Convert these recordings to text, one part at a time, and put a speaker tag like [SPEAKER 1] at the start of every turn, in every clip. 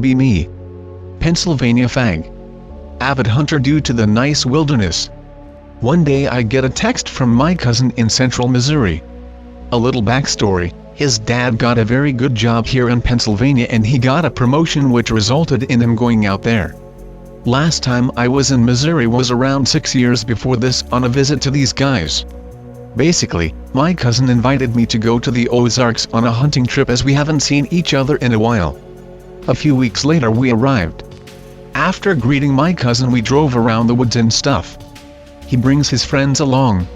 [SPEAKER 1] Be me. Pennsylvania fag. Avid hunter due to the nice wilderness. One day I get a text from my cousin in central Missouri. A little backstory, his dad got a very good job here in Pennsylvania and he got a promotion which resulted in him going out there. Last time I was in Missouri was around 6 years before this on a visit to these guys. Basically, my cousin invited me to go to the Ozarks on a hunting trip as we haven't seen each other in a while. A few weeks later we arrived. After greeting my cousin we drove around the woods and stuff. He brings his friends along.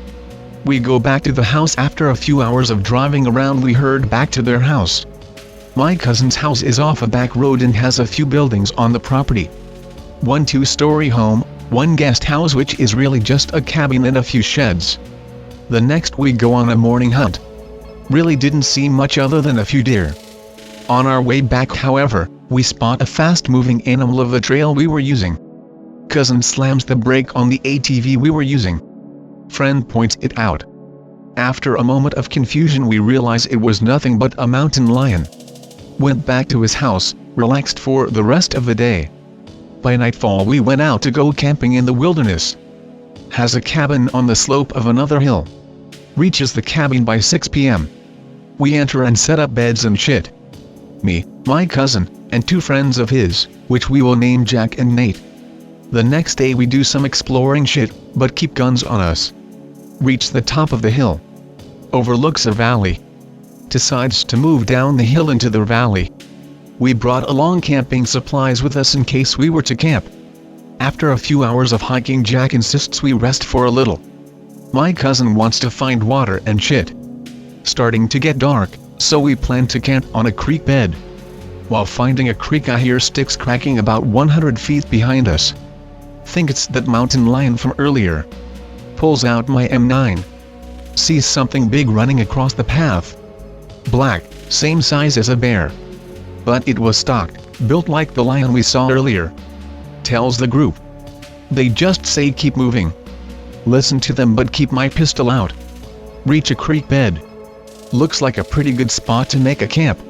[SPEAKER 1] We go back to the house. After a few hours of driving around we heard back to their house. My cousin's house is off a back road and has a few buildings on the property. One 2-story home, one guest house which is really just a cabin and a few sheds. The next we go on a morning hunt. Really didn't see much other than a few deer. On our way back however, we spot a fast-moving animal of the trail we were using. Cousin slams the brake on the ATV we were using. Friend points it out. After a moment of confusion we realize it was nothing but a mountain lion. Went back to his house, relaxed for the rest of the day. By nightfall we went out to go camping in the wilderness. Has a cabin on the slope of another hill. Reaches the cabin by 6 p.m. We enter and set up beds and shit. Me, my cousin, and 2 friends of his, which we will name Jack and Nate. The next day we do some exploring shit, but keep guns on us. Reach the top of the hill. Overlooks a valley. Decides to move down the hill into the valley. We brought along camping supplies with us in case we were to camp. After a few hours of hiking Jack insists we rest for a little. My cousin wants to find water and shit. Starting to get dark, so we plan to camp on a creek bed. While finding a creek I hear sticks cracking about 100 feet behind us. Think it's that mountain lion from earlier. Pulls out my M9. Sees something big running across the path. Black, same size as a bear. But it was stocked, built like the lion we saw earlier. Tells the group. They just say keep moving. Listen to them but keep my pistol out. Reach a creek bed. Looks like a pretty good spot to make a camp.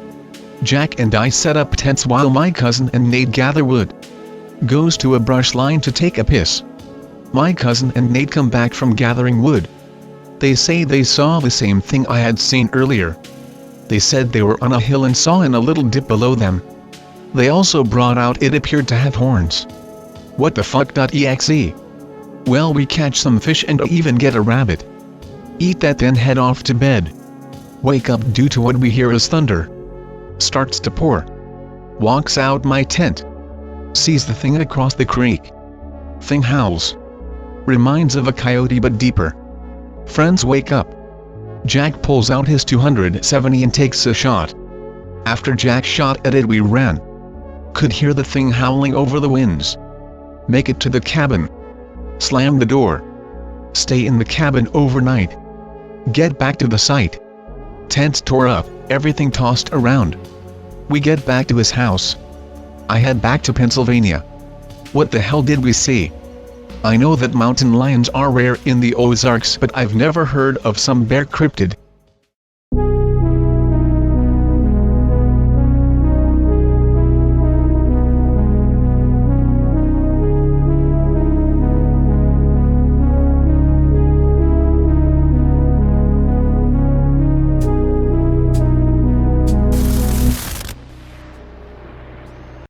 [SPEAKER 1] Jack and I set up tents while my cousin and Nate gather wood. Goes to a brush line to take a piss. My cousin and Nate come back from gathering wood. They say they saw the same thing I had seen earlier. They said they were on a hill and saw in a little dip below them. They also brought out it appeared to have horns. What the fuck.exe? Well, we catch some fish and even get a rabbit. Eat that then head off to bed. Wake up due to what we hear is thunder. Starts to pour. Walks out my tent. Sees the thing across the creek. Thing howls. Reminds of a coyote but deeper. Friends wake up. Jack pulls out his 270 and takes a shot. After Jack shot at it we ran. Could hear the thing howling over the winds. Make it to the cabin. Slam the door. Stay in the cabin overnight. Get back to the site. Tents tore up, everything tossed around. We get back to his house. I head back to Pennsylvania. What the hell did we see? I know that mountain lions are rare in the Ozarks but I've never heard of some bear cryptid.